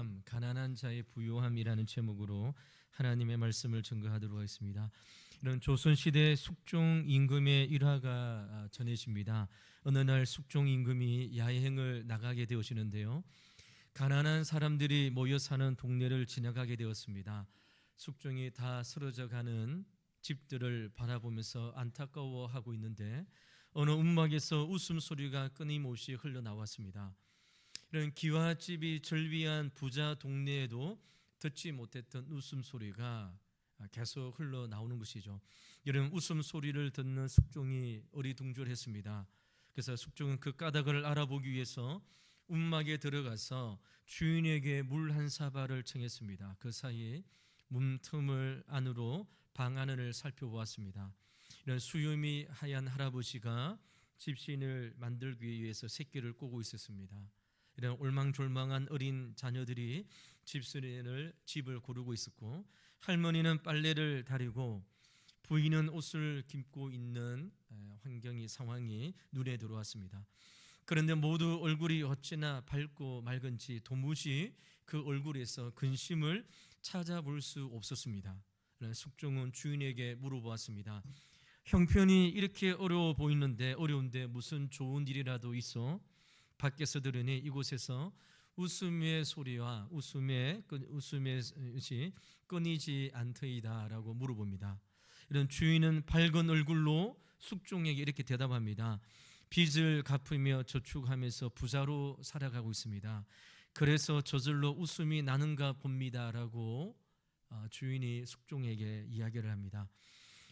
부유함, 가난한 자의 부유함이라는 제목으로 하나님의 말씀을 증거하도록 하겠습니다. 이런 조선시대 숙종 임금의 일화가 전해집니다. 어느 날 숙종 임금이 야행을 나가게 되어지는데요, 가난한 사람들이 모여 사는 동네를 지나가게 되었습니다. 숙종이 다 쓰러져가는 집들을 바라보면서 안타까워하고 있는데 어느 움막에서 웃음소리가 끊임없이 흘러나왔습니다. 이런 기와집이 절비한 부자 동네에도 듣지 못했던 웃음소리가 계속 흘러나오는 것이죠. 이런 웃음소리를 듣는 숙종이 어리둥절했습니다. 그래서 숙종은 그 까닭을 알아보기 위해서 움막에 들어가서 주인에게 물 한 사발을 청했습니다. 그 사이 문틈을 안으로 방 안을 살펴보았습니다. 이런 수염이 하얀 할아버지가 집신을 만들기 위해서 새끼를 꼬고 있었습니다. 이런 올망졸망한 어린 자녀들이 집을 고르고 있었고, 할머니는 빨래를 다리고 부인은 옷을 깁고 있는 상황이 눈에 들어왔습니다. 그런데 모두 얼굴이 어찌나 밝고 맑은지 도무지 그 얼굴에서 근심을 찾아볼 수 없었습니다. 숙종은 주인에게 물어보았습니다. 형편이 이렇게 어려운데 무슨 좋은 일이라도 있어? 밖에서 들으니 이곳에서 웃음의 소리와 웃음의 것이 끊이지 않더이다라고 물어봅니다. 이런 주인은 밝은 얼굴로 숙종에게 이렇게 대답합니다. 빚을 갚으며 저축하면서 부자로 살아가고 있습니다. 그래서 저절로 웃음이 나는가 봅니다라고 주인이 숙종에게 이야기를 합니다.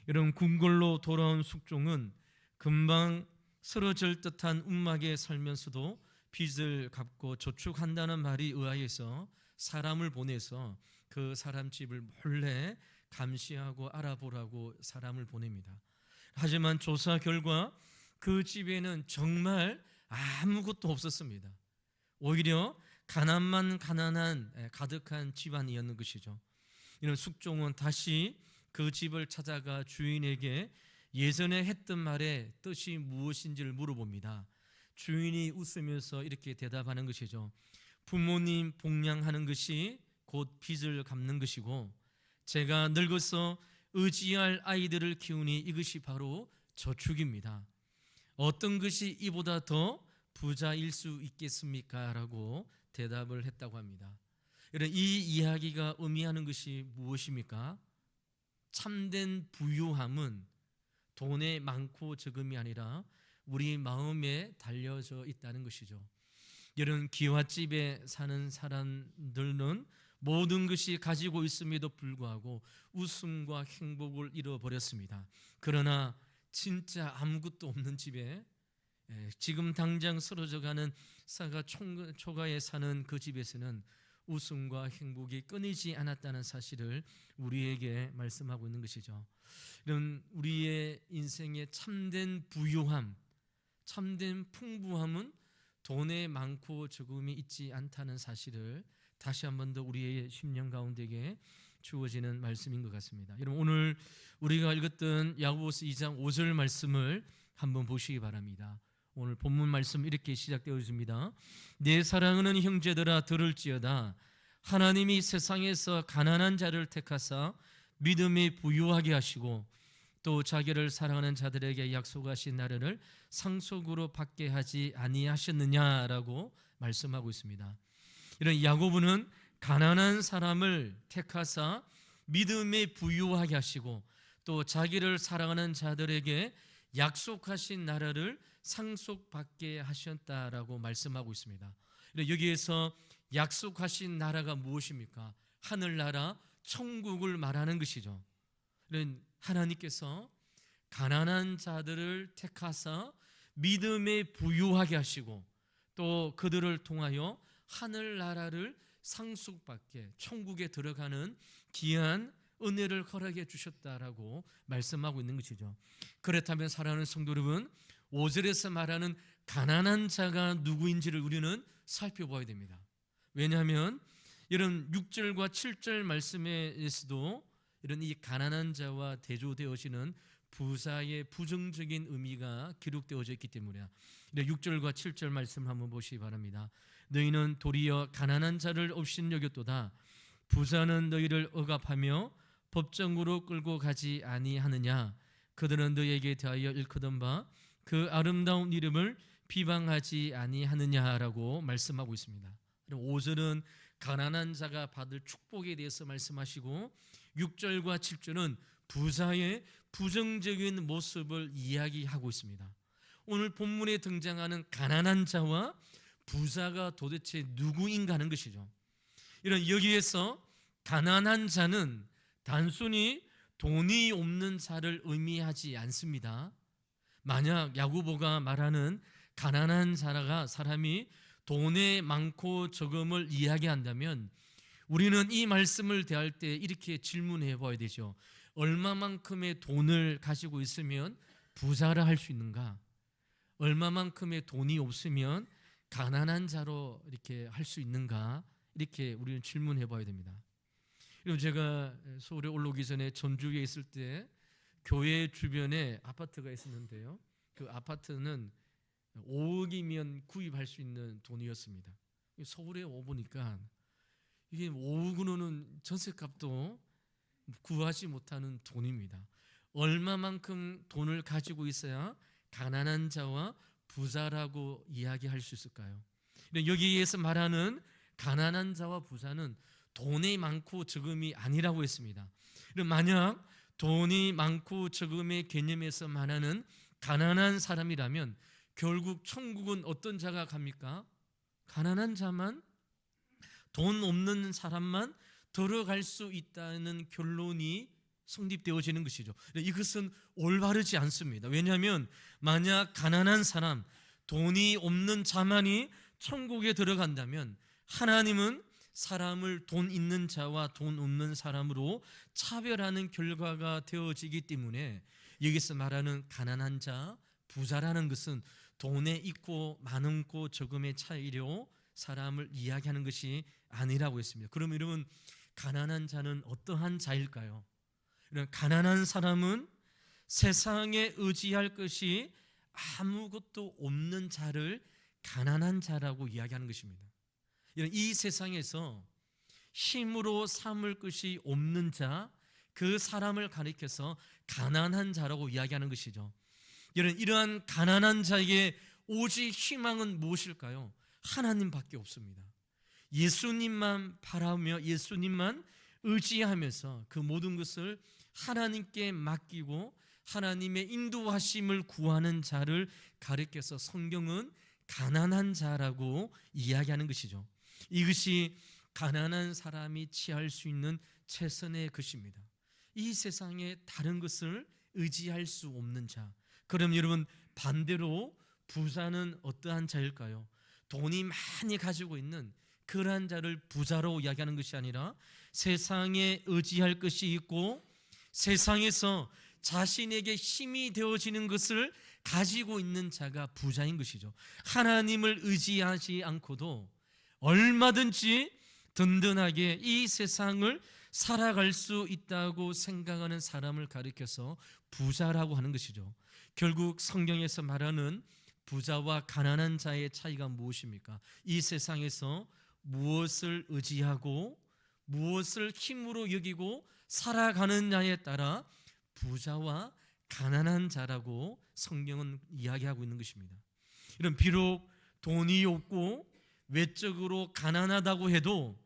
이런 궁궐로 돌아온 숙종은 금방 쓰러질 듯한 움막에 살면서도 빚을 갚고 저축한다는 말이 의아해서 사람을 보내서 그 사람 집을 몰래 감시하고 알아보라고 사람을 보냅니다. 하지만 조사 결과 그 집에는 정말 아무것도 없었습니다. 오히려 가득한 집안이었는 것이죠. 이런 숙종은 다시 그 집을 찾아가 주인에게 예전에 했던 말의 뜻이 무엇인지를 물어봅니다. 주인이 웃으면서 이렇게 대답하는 것이죠. 부모님 복양하는 것이 곧 빚을 갚는 것이고, 제가 늙어서 의지할 아이들을 키우니 이것이 바로 저축입니다. 어떤 것이 이보다 더 부자일 수 있겠습니까? 라고 대답을 했다고 합니다. 이런 이 이야기가 의미하는 것이 무엇입니까? 참된 부유함은 돈의 많고 적음이 아니라 우리 마음에 달려져 있다는 것이죠. 이런 기와집에 사는 사람들은 모든 것이 가지고 있음에도 불구하고 웃음과 행복을 잃어버렸습니다. 그러나 진짜 아무것도 없는 집에, 지금 당장 쓰러져가는 사가 초가에 사는 그 집에서는 웃음과 행복이 끊이지 않았다는 사실을 우리에게 말씀하고 있는 것이죠. 이런 우리의 인생의 참된 부유함, 참된 풍부함은 돈에 많고 적음이 있지 않다는 사실을 다시 한 번 더 우리의 심령 가운데에 주어지는 말씀인 것 같습니다. 여러분, 오늘 우리가 읽었던 야고보서 2장 5절 말씀을 한번 보시기 바랍니다. 오늘 본문 말씀 이렇게 시작되어 있습니다. 내 사랑하는 형제들아 들을지어다. 하나님이 세상에서 가난한 자를 택하사 믿음이 부유하게 하시고 또 자기를 사랑하는 자들에게 약속하신 나라를 상속으로 받게 하지 아니하셨느냐라고 말씀하고 있습니다. 이런 야고보는 가난한 사람을 택하사 믿음에 부유하게 하시고 또 자기를 사랑하는 자들에게 약속하신 나라를 상속받게 하셨다라고 말씀하고 있습니다. 여기에서 약속하신 나라가 무엇입니까? 하늘나라 천국을 말하는 것이죠. 하나님께서 가난한 자들을 택하사 믿음에 부유하게 하시고 또 그들을 통하여 하늘나라를 상속받게 천국에 들어가는 귀한 은혜를 허락해 주셨다라고 말씀하고 있는 것이죠. 그렇다면 사랑하는 성도 여러분, 5절에서 말하는 가난한 자가 누구인지를 우리는 살펴봐야 됩니다. 왜냐하면 이런 6절과 7절 말씀에서도 이런 이 가난한 자와 대조되어지는 부자의 부정적인 의미가 기록되어져 있기 때문에 6절과 7절 말씀 한번 보시기 바랍니다. 너희는 도리어 가난한 자를 업신여겼도다. 부자는 너희를 억압하며 법정으로 끌고 가지 아니하느냐. 그들은 너희에게 대하여 일컫은 바 그 아름다운 이름을 비방하지 아니하느냐라고 말씀하고 있습니다. 5절은 가난한 자가 받을 축복에 대해서 말씀하시고 6절과 7절은 부자의 부정적인 모습을 이야기하고 있습니다. 오늘 본문에 등장하는 가난한 자와 부자가 도대체 누구인가 하는 것이죠. 이런 여기에서 가난한 자는 단순히 돈이 없는 자를 의미하지 않습니다. 만약 야고보가 말하는 가난한 자가 사람이 돈의 많고 적음을 이야기한다면 우리는 이 말씀을 대할 때 이렇게 질문해 봐야 되죠. 얼마만큼의 돈을 가지고 있으면 부자라 할 수 있는가? 얼마만큼의 돈이 없으면 가난한 자로 이렇게 할 수 있는가? 이렇게 우리는 질문해 봐야 됩니다. 그리고 제가 서울에 올라오기 전에 전주에 있을 때 교회 주변에 아파트가 있었는데요. 그 아파트는 5억이면 구입할 수 있는 돈이었습니다. 서울에 오보니까 이게 5억으로는 전세값도 구하지 못하는 돈입니다. 얼마만큼 돈을 가지고 있어야 가난한 자와 부자라고 이야기할 수 있을까요? 여기에서 말하는 가난한 자와 부자는 돈이 많고 적음이 아니라고 했습니다. 만약 돈이 많고 적음의 개념에서 말하는 가난한 사람이라면 결국 천국은 어떤 자가 갑니까? 가난한 자만, 돈 없는 사람만 들어갈 수 있다는 결론이 성립되어지는 것이죠. 이것은 올바르지 않습니다. 왜냐하면 만약 가난한 사람, 돈이 없는 자만이 천국에 들어간다면 하나님은 사람을 돈 있는 자와 돈 없는 사람으로 차별하는 결과가 되어지기 때문에 여기서 말하는 가난한 자, 부자라는 것은 돈에 있고 많고 적음의 차이로 사람을 이야기하는 것이 아니라고 했습니다. 그럼 여러분, 가난한 자는 어떠한 자일까요? 가난한 사람은 세상에 의지할 것이 아무것도 없는 자를 가난한 자라고 이야기하는 것입니다. 이 세상에서 힘으로 삼을 것이 없는 자, 그 사람을 가리켜서 가난한 자라고 이야기하는 것이죠. 이러한 가난한 자에게 오직 희망은 무엇일까요? 하나님밖에 없습니다. 예수님만 바라며 예수님만 의지하면서 그 모든 것을 하나님께 맡기고 하나님의 인도하심을 구하는 자를 가리켜서 성경은 가난한 자라고 이야기하는 것이죠. 이것이 가난한 사람이 취할 수 있는 최선의 것입니다. 이 세상에 다른 것을 의지할 수 없는 자. 그럼 여러분, 반대로 부자는 어떠한 자일까요? 돈이 많이 가지고 있는 그러한 자를 부자로 이야기하는 것이 아니라 세상에 의지할 것이 있고 세상에서 자신에게 힘이 되어지는 것을 가지고 있는 자가 부자인 것이죠. 하나님을 의지하지 않고도 얼마든지 든든하게 이 세상을 살아갈 수 있다고 생각하는 사람을 가리켜서 부자라고 하는 것이죠. 결국 성경에서 말하는 부자와 가난한 자의 차이가 무엇입니까? 이 세상에서 무엇을 의지하고 무엇을 힘으로 여기고 살아가느냐에 따라 부자와 가난한 자라고 성경은 이야기하고 있는 것입니다. 이런 비록 돈이 없고 외적으로 가난하다고 해도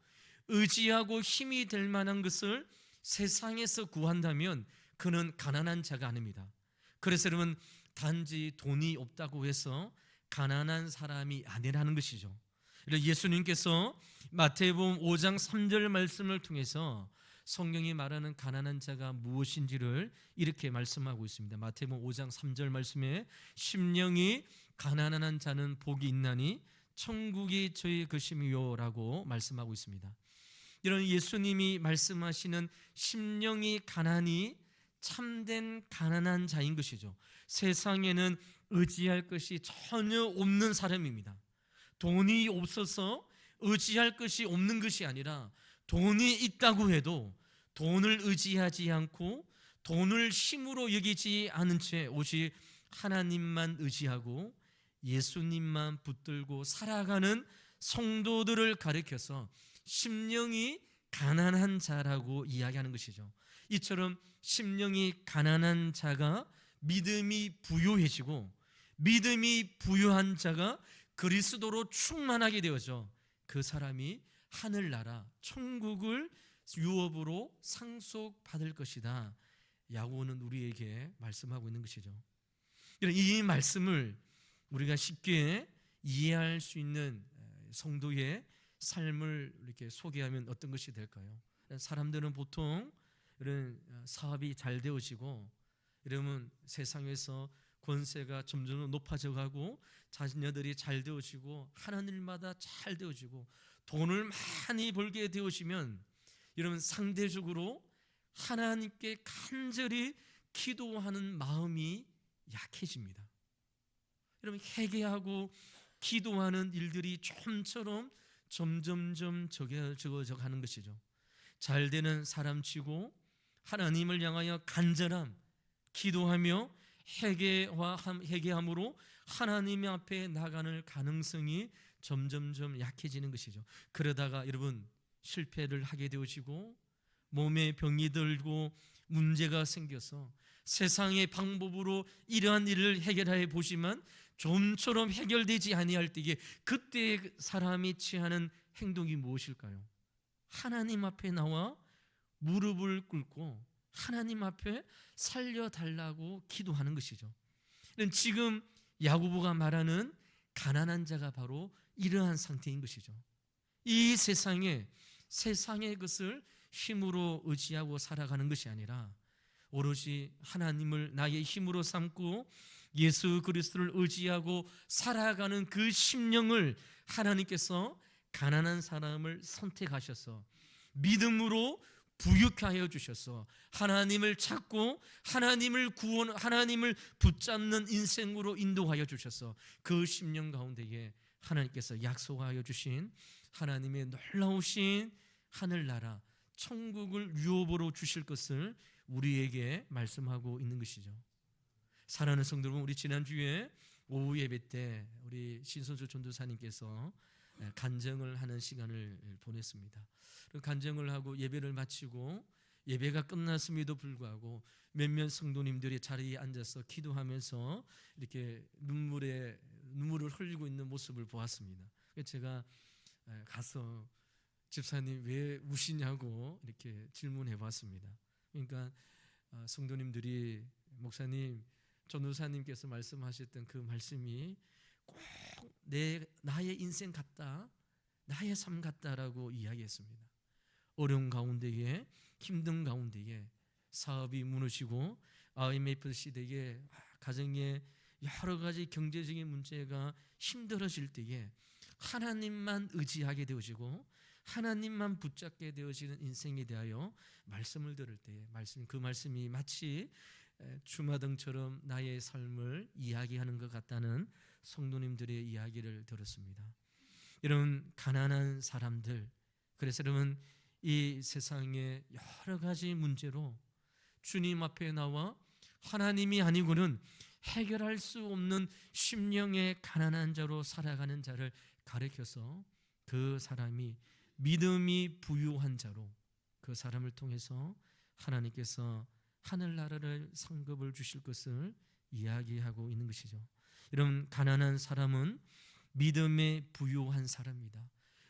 의지하고 힘이 될 만한 것을 세상에서 구한다면 그는 가난한 자가 아닙니다. 그래서 여러분, 단지 돈이 없다고 해서 가난한 사람이 아니라는 것이죠. 예수님께서 마태복음 5장 3절 말씀을 통해서 성경이 말하는 가난한 자가 무엇인지를 이렇게 말씀하고 있습니다. 마태복음 5장 3절 말씀에 심령이 가난한 자는 복이 있나니 천국이 저희 것임이요 라고 말씀하고 있습니다. 이런 예수님이 말씀하시는 심령이 가난이 참된 가난한 자인 것이죠. 세상에는 의지할 것이 전혀 없는 사람입니다. 돈이 없어서 의지할 것이 없는 것이 아니라 돈이 있다고 해도 돈을 의지하지 않고 돈을 힘으로 여기지 않은 채 오직 하나님만 의지하고 예수님만 붙들고 살아가는 성도들을 가리켜서 심령이 가난한 자라고 이야기하는 것이죠. 이처럼 심령이 가난한 자가 믿음이 부요해지고 믿음이 부요한 자가 그리스도로 충만하게 되어져 그 사람이 하늘나라 천국을 유업으로 상속받을 것이다. 야고보는 우리에게 말씀하고 있는 것이죠. 이 말씀을 우리가 쉽게 이해할 수 있는 성도의 삶을 이렇게 소개하면 어떤 것이 될까요? 사람들은 보통 이런 사업이 잘 되어지고 이러면 세상에서 권세가 점점 높아져 가고 자녀들이 잘 되어지고 하는 일마다 잘 되어지고 돈을 많이 벌게 되어지면 이러면 상대적으로 하나님께 간절히 기도하는 마음이 약해집니다. 여러분, 회개하고 기도하는 일들이 좀처럼 점점점 적어져 가는 것이죠. 잘 되는 사람치고 하나님을 향하여 간절함, 기도하며 회개함으로 하나님 앞에 나가는 가능성이 점점점 약해지는 것이죠. 그러다가 여러분 실패를 하게 되어지고 몸에 병이 들고 문제가 생겨서 세상의 방법으로 이러한 일을 해결해 보지만 좀처럼 해결되지 아니할 때에 그때 사람이 취하는 행동이 무엇일까요? 하나님 앞에 나와 무릎을 꿇고 하나님 앞에 살려달라고 기도하는 것이죠. 지금 야고보가 말하는 가난한 자가 바로 이러한 상태인 것이죠. 이 세상의 것을 힘으로 의지하고 살아가는 것이 아니라 오로지 하나님을 나의 힘으로 삼고 예수 그리스도를 의지하고 살아가는 그 심령을 하나님께서 가난한 사람을 선택하셔서 믿음으로 부유케 하여 주셔서 하나님을 찾고 하나님을 붙잡는 인생으로 인도하여 주셔서 그 심령 가운데에 하나님께서 약속하여 주신 하나님의 놀라우신 하늘나라 천국을 유업으로 주실 것을 우리에게 말씀하고 있는 것이죠. 사랑하는 성도 여러분, 우리 지난주에 오후 예배 때 우리 신선수 전도사님께서 간증을 하는 시간을 보냈습니다. 간증을 하고 예배를 마치고 예배가 끝났음에도 불구하고 몇몇 성도님들이 자리에 앉아서 기도하면서 이렇게 눈물을 흘리고 있는 모습을 보았습니다. 제가 가서 집사님 왜 우시냐고 이렇게 질문해 봤습니다. 그러니까 성도님들이 목사님, 전도사님께서 말씀하셨던 그 말씀이 꼭 나의 인생 같다, 나의 삶 같다라고 이야기했습니다. 어려운 가운데에, 힘든 가운데에 사업이 무너지고 IMF 시대에 가정에 여러 가지 경제적인 문제가 힘들어질 때에 하나님만 의지하게 되어지고 하나님만 붙잡게 되어지는 인생에 대하여 말씀을 들을 때 그 말씀이 마치 주마등처럼 나의 삶을 이야기하는 것 같다는 성도님들의 이야기를 들었습니다. 이런 가난한 사람들, 그래서 여러분 이 세상의 여러 가지 문제로 주님 앞에 나와 하나님이 아니고는 해결할 수 없는 심령의 가난한 자로 살아가는 자를 가리켜서 그 사람이 믿음이 부유한 자로 그 사람을 통해서 하나님께서 하늘나라를 상급을 주실 것을 이야기하고 있는 것이죠. 이런 가난한 사람은 믿음에 부유한 사람입니다.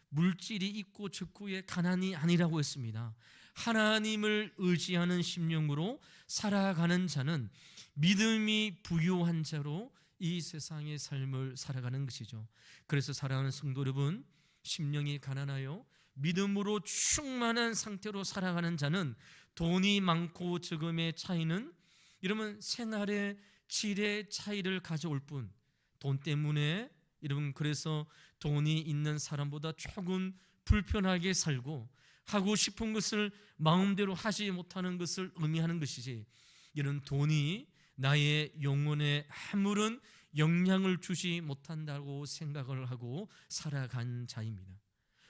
물질이 있고 적구의 가난이 아니라고 했습니다. 하나님을 의지하는 심령으로 살아가는 자는 믿음이 부유한 자로 이 세상의 삶을 살아가는 것이죠. 그래서 사랑하는 성도 여러분, 심령이 가난하여 믿음으로 충만한 상태로 살아가는 자는 돈이 많고 적음의 차이는 이러면 생활의 질의 차이를 가져올 뿐, 돈 때문에 여러분 그래서 돈이 있는 사람보다 조금 불편하게 살고 하고 싶은 것을 마음대로 하지 못하는 것을 의미하는 것이지, 이런 돈이 나의 영혼에 아무런 영향을 주지 못한다고 생각을 하고 살아간 자입니다.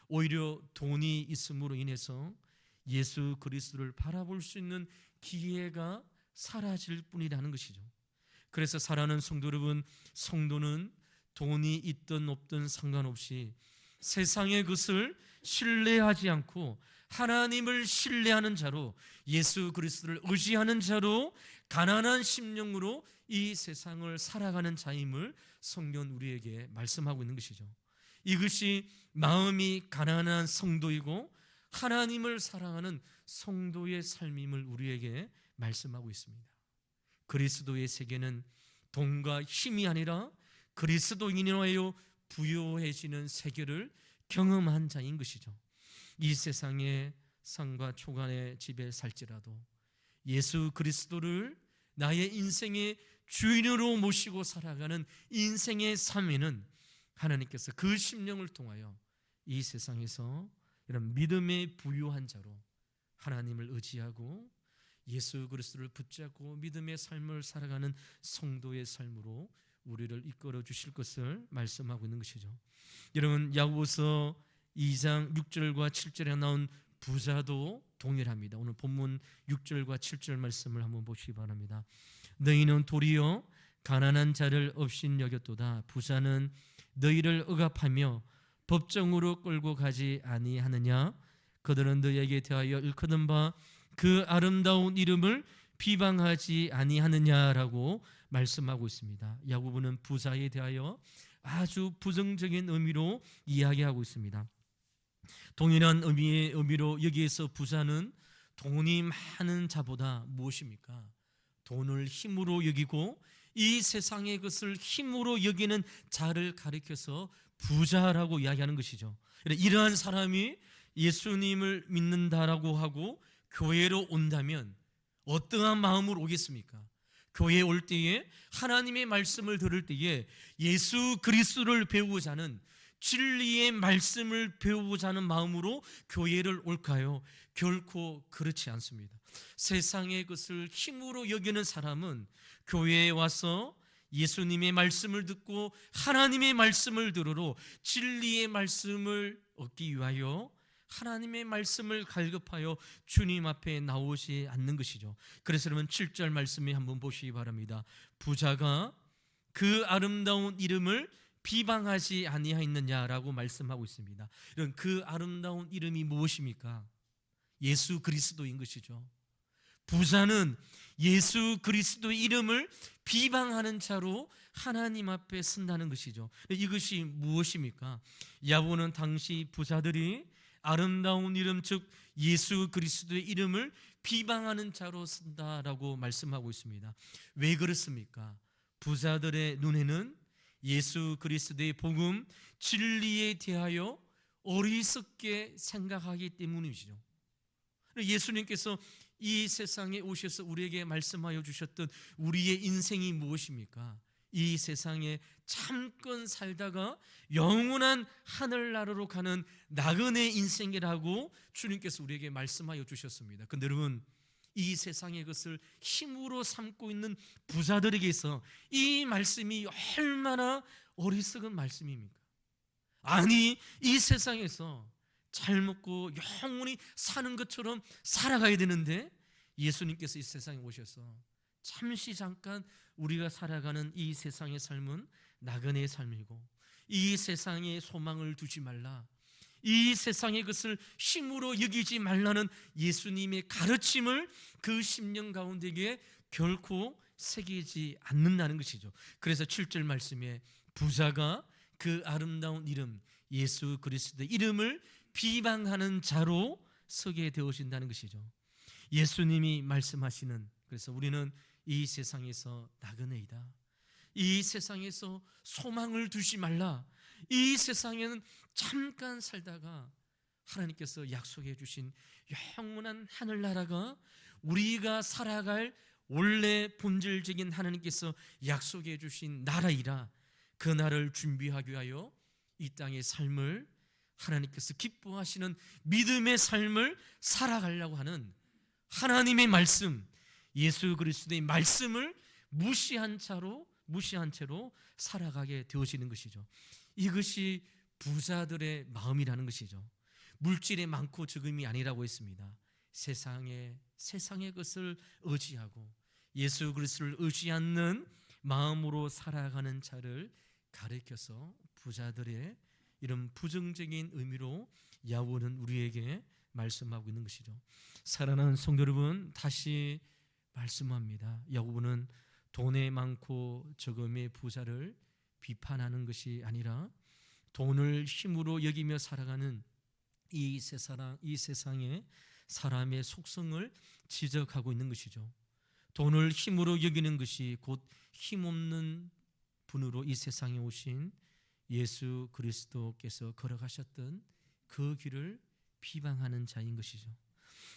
오히려 돈이 있음으로 인해서 예수 그리스도를 바라볼 수 있는 기회가 사라질 뿐이라는 것이죠. 그래서 사랑하는 성도 여러분, 성도는 돈이 있든 없든 상관없이 세상의 것을 신뢰하지 않고 하나님을 신뢰하는 자로, 예수 그리스도를 의지하는 자로, 가난한 심령으로 이 세상을 살아가는 자임을 성경은 우리에게 말씀하고 있는 것이죠. 이것이 마음이 가난한 성도이고 하나님을 사랑하는 성도의 삶임을 우리에게 말씀하고 있습니다. 그리스도의 세계는 돈과 힘이 아니라 그리스도인으로 하여 부유해지는 세계를 경험한 자인 것이죠. 이 세상의 상과 초간의 집에 살지라도 예수 그리스도를 나의 인생의 주인으로 모시고 살아가는 인생의 삶에는 하나님께서 그 심령을 통하여 이 세상에서 이런 믿음의 부유한 자로 하나님을 의지하고 예수 그리스도를 붙잡고 믿음의 삶을 살아가는 성도의 삶으로 우리를 이끌어 주실 것을 말씀하고 있는 것이죠. 여러분, 야고보서 2장 6절과 7절에 나온 부자도 동일합니다. 오늘 본문 6절과 7절 말씀을 한번 보시기 바랍니다. 너희는 도리어 가난한 자를 업신 여겼도다. 부자는 너희를 억압하며 법정으로 끌고 가지 아니하느냐. 그들은 너희에게 대하여 일컫은 바 그 아름다운 이름을 비방하지 아니하느냐라고 말씀하고 있습니다. 야고보는 부자에 대하여 아주 부정적인 의미로 이야기하고 있습니다. 동일한 의미로 여기에서 부자는 돈이 많은 자보다 무엇입니까? 돈을 힘으로 여기고 이 세상의 것을 힘으로 여기는 자를 가리켜서 부자라고 이야기하는 것이죠. 이러한 사람이 예수님을 믿는다라고 하고 교회로 온다면 어떠한 마음으로 오겠습니까? 교회에 올 때에 하나님의 말씀을 들을 때에 예수 그리스도를 배우고자 하는, 진리의 말씀을 배우고자 하는 마음으로 교회를 올까요? 결코 그렇지 않습니다. 세상의 것을 힘으로 여기는 사람은 교회에 와서 예수님의 말씀을 듣고 하나님의 말씀을 들으러 진리의 말씀을 얻기 위하여 하나님의 말씀을 갈급하여 주님 앞에 나오지 않는 것이죠. 그래서 여러분 7절 말씀에 한번 보시기 바랍니다. 부자가 그 아름다운 이름을 비방하지 아니하였느냐라고 말씀하고 있습니다. 이런 그 아름다운 이름이 무엇입니까? 예수 그리스도인 것이죠. 부자는 예수 그리스도의 이름을 비방하는 자로 하나님 앞에 쓴다는 것이죠. 이것이 무엇입니까? 야고보는 당시 부자들이 아름다운 이름, 즉 예수 그리스도의 이름을 비방하는 자로 쓴다라고 말씀하고 있습니다. 왜 그렇습니까? 부자들의 눈에는 예수 그리스도의 복음, 진리에 대하여 어리석게 생각하기 때문이죠. 예수님께서 이 세상에 오셔서 우리에게 말씀하여 주셨던 우리의 인생이 무엇입니까? 이 세상에 잠깐 살다가 영원한 하늘나라로 가는 나그네 인생이라고 주님께서 우리에게 말씀하여 주셨습니다. 그런데 여러분, 이 세상의 것을 힘으로 삼고 있는 부자들에게서 이 말씀이 얼마나 어리석은 말씀입니까? 아니, 이 세상에서 잘 먹고 영원히 사는 것처럼 살아가야 되는데 예수님께서 이 세상에 오셔서 잠시 잠깐 우리가 살아가는 이 세상의 삶은 나그네의 삶이고, 이 세상에 소망을 두지 말라, 이 세상의 것을 힘으로 여기지 말라는 예수님의 가르침을 그 심령 가운데에 결코 새기지 않는다는 것이죠. 그래서 7절 말씀에 부자가 그 아름다운 이름 예수 그리스도의 이름을 비방하는 자로 서게 되어진다는 것이죠. 예수님이 말씀하시는, 그래서 우리는 이 세상에서 나그네이다, 이 세상에서 소망을 두지 말라, 이 세상에는 잠깐 살다가 하나님께서 약속해 주신 영원한 하늘나라가 우리가 살아갈 원래 본질적인 하나님께서 약속해 주신 나라이라, 그 나라를 준비하기 위하여 이 땅의 삶을 하나님께서 기뻐하시는 믿음의 삶을 살아가려고 하는 하나님의 말씀, 예수 그리스도의 말씀을 무시한 채로 살아가게 되어지는 것이죠. 이것이 부자들의 마음이라는 것이죠. 물질의 많고 적음이 아니라고 했습니다. 세상의 것을 의지하고 예수 그리스도를 의지 않는 마음으로 살아가는 자를 가리켜서 부자들의 이런 부정적인 의미로 야고보는 우리에게 말씀하고 있는 것이죠. 사랑하는 성도 여러분, 다시 말씀합니다. 야고보는 돈에 많고 적음의 부자를 비판하는 것이 아니라 돈을 힘으로 여기며 살아가는 이 세상의 사람의 속성을 지적하고 있는 것이죠. 돈을 힘으로 여기는 것이 곧 힘없는 분으로 이 세상에 오신 예수 그리스도께서 걸어가셨던 그 길을 비방하는 자인 것이죠.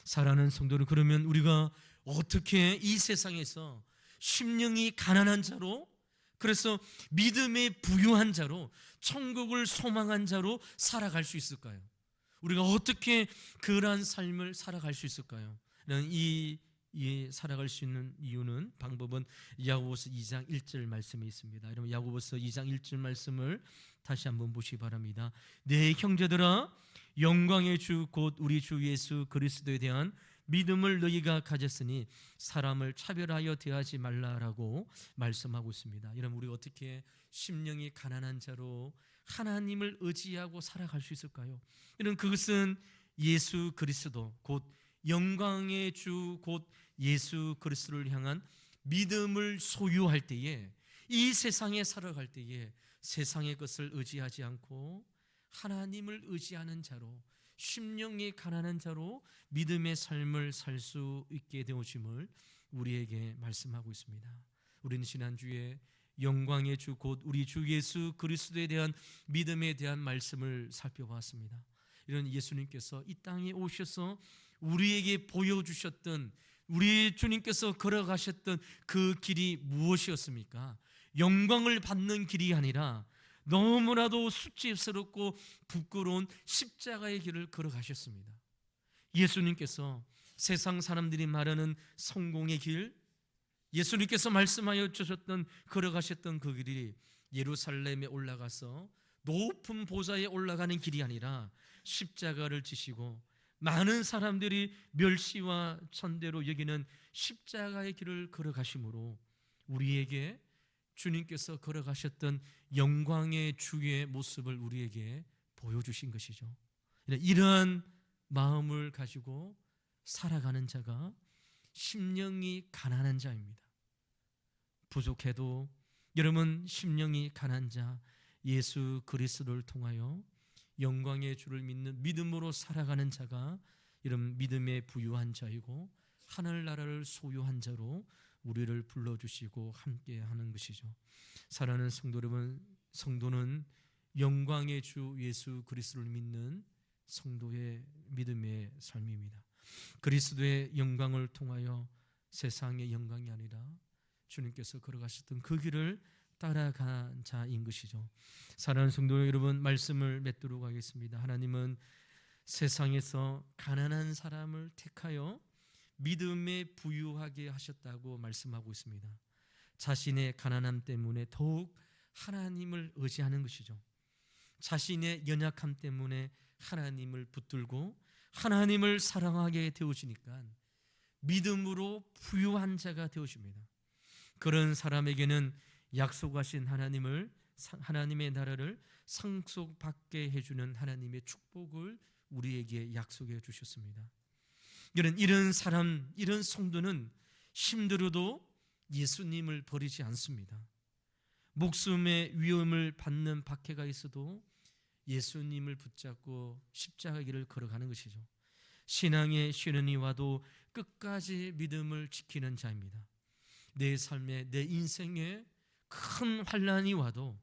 사랑하는 성도들, 그러면 우리가 어떻게 이 세상에서 심령이 가난한 자로, 그래서 믿음에 부유한 자로, 천국을 소망한 자로 살아갈 수 있을까요? 우리가 어떻게 그러한 삶을 살아갈 수 있을까요? 이 살아갈 수 있는 이유는, 방법은 야고보서 2장 1절 말씀에 있습니다. 여러분, 야고보서 2장 1절 말씀을 다시 한번 보시기 바랍니다. 내 형제들아, 영광의 주 곧 우리 주 예수 그리스도에 대한 믿음을 너희가 가졌으니 사람을 차별하여 대하지 말라라고 말씀하고 있습니다. 여러분, 우리가 어떻게 심령이 가난한 자로 하나님을 의지하고 살아갈 수 있을까요? 여러분, 그것은 예수 그리스도 곧 영광의 주 곧 예수 그리스도를 향한 믿음을 소유할 때에, 이 세상에 살아갈 때에 세상의 것을 의지하지 않고 하나님을 의지하는 자로, 심령이 가난한 자로 믿음의 삶을 살 수 있게 되어짐을 우리에게 말씀하고 있습니다. 우리는 지난주에 영광의 주 곧 우리 주 예수 그리스도에 대한 믿음에 대한 말씀을 살펴봤습니다. 이런 예수님께서 이 땅에 오셔서 우리에게 보여주셨던, 우리 주님께서 걸어가셨던 그 길이 무엇이었습니까? 영광을 받는 길이 아니라 너무나도 수치스럽고 부끄러운 십자가의 길을 걸어가셨습니다. 예수님께서 세상 사람들이 말하는 성공의 길, 예수님께서 말씀하여 주셨던 걸어가셨던 그 길이 예루살렘에 올라가서 높은 보좌에 올라가는 길이 아니라 십자가를 지시고 많은 사람들이 멸시와 천대로 여기는 십자가의 길을 걸어가심으로 우리에게 주님께서 걸어가셨던 영광의 주의 모습을 우리에게 보여주신 것이죠. 이러한 마음을 가지고 살아가는 자가 심령이 가난한 자입니다. 부족해도 여러분, 심령이 가난한 자 예수 그리스도를 통하여 영광의 주를 믿는 믿음으로 살아가는 자가 이런 믿음에 부유한 자이고 하늘나라를 소유한 자로 우리를 불러주시고 함께하는 것이죠. 사랑하는 성도 여러분, 성도는 영광의 주 예수 그리스도를 믿는 성도의 믿음의 삶입니다. 그리스도의 영광을 통하여 세상의 영광이 아니라 주님께서 걸어가셨던 그 길을 따라간 자인 것이죠. 사랑하는 성도 여러분, 말씀을 맺도록 하겠습니다. 하나님은 세상에서 가난한 사람을 택하여 믿음에 부유하게 하셨다고 말씀하고 있습니다. 자신의 가난함 때문에 더욱 하나님을 의지하는 것이죠. 자신의 연약함 때문에 하나님을 붙들고 하나님을 사랑하게 되어지니까 믿음으로 부유한 자가 되어집니다. 그런 사람에게는 약속하신 하나님의 나라를 상속받게 해주는 하나님의 축복을 우리에게 약속해 주셨습니다. 이런 사람, 이런 성도는 힘들어도 예수님을 버리지 않습니다. 목숨의 위험을 받는 박해가 있어도 예수님을 붙잡고 십자가 길을 걸어가는 것이죠. 신앙의 시련이 와도 끝까지 믿음을 지키는 자입니다. 내 삶에, 내 인생에 큰 환난이 와도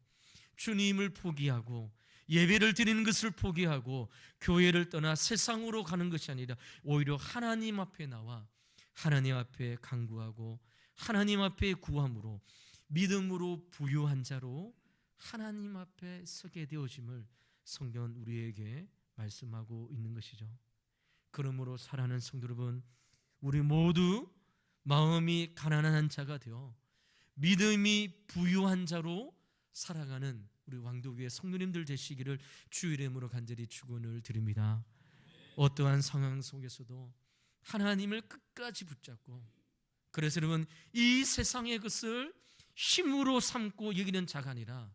주님을 포기하고 예배를 드리는 것을 포기하고 교회를 떠나 세상으로 가는 것이 아니라 오히려 하나님 앞에 나와 하나님 앞에 간구하고 하나님 앞에 구함으로 믿음으로 부유한 자로 하나님 앞에 서게 되어짐을 성경은 우리에게 말씀하고 있는 것이죠. 그러므로 사랑하는 성도 여러분, 우리 모두 마음이 가난한 자가 되어 믿음이 부유한 자로 살아가는 우리 왕도교회 성도님들 되시기를 주의 이름으로 간절히 축원을 드립니다. 어떠한 상황 속에서도 하나님을 끝까지 붙잡고, 그래서 여러분, 이 세상의 것을 힘으로 삼고 여기는 자가 아니라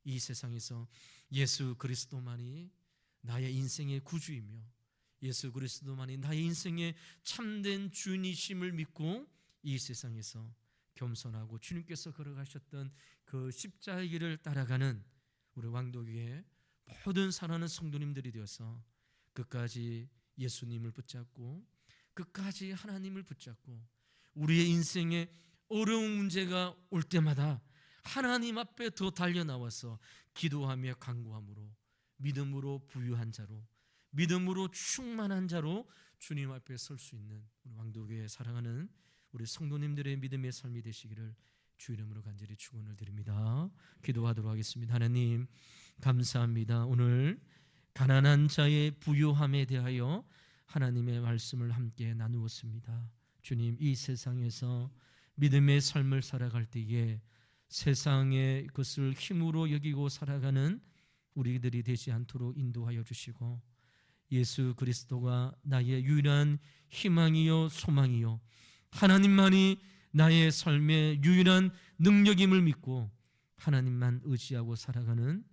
이 세상에서 예수 그리스도만이 나의 인생의 구주이며 예수 그리스도만이 나의 인생의 참된 주인이심을 믿고 이 세상에서 겸손하고 주님께서 걸어가셨던 그 십자가의 길을 따라가는 우리 왕도교회 모든 사랑하는 성도님들이 되어서 끝까지 예수님을 붙잡고 끝까지 하나님을 붙잡고 우리의 인생에 어려운 문제가 올 때마다 하나님 앞에 더 달려나와서 기도하며 간구함으로 믿음으로 부유한 자로 믿음으로 충만한 자로 주님 앞에 설 수 있는 우리 왕도교회 사랑하는 우리 성도님들의 믿음의 삶이 되시기를 주 이름으로 간절히 축원을 드립니다. 기도하도록 하겠습니다. 하나님 감사합니다. 오늘 가난한 자의 부유함에 대하여 하나님의 말씀을 함께 나누었습니다. 주님, 이 세상에서 믿음의 삶을 살아갈 때에 세상의 것을 힘으로 여기고 살아가는 우리들이 되지 않도록 인도하여 주시고 예수 그리스도가 나의 유일한 희망이요 소망이요 하나님만이 나의 삶의 유일한 능력임을 믿고 하나님만 의지하고 살아가는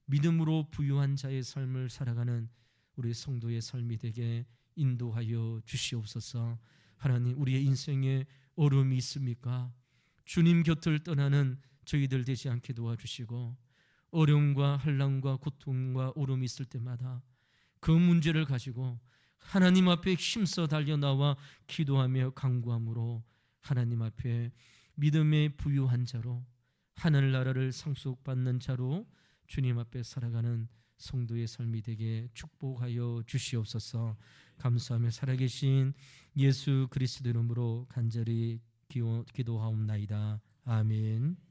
믿음으로 부유한 자의 삶을 살아가는 우리 성도의 삶이 되게 인도하여 주시옵소서. 하나님, 우리의 인생에 어려움이 있습니까? 주님 곁을 떠나는 저희들 되지 않게 도와주시고 어려움과 환난과 고통과 어려움이 있을 때마다 그 문제를 가지고 하나님 앞에 힘써 달려나와 기도하며 간구함으로 하나님 앞에 믿음의 부유한 자로 하늘나라를 상속받는 자로 주님 앞에 살아가는 성도의 삶이 되게 축복하여 주시옵소서. 감사하며 살아계신 예수 그리스도 이름으로 간절히 기도하옵나이다. 아멘.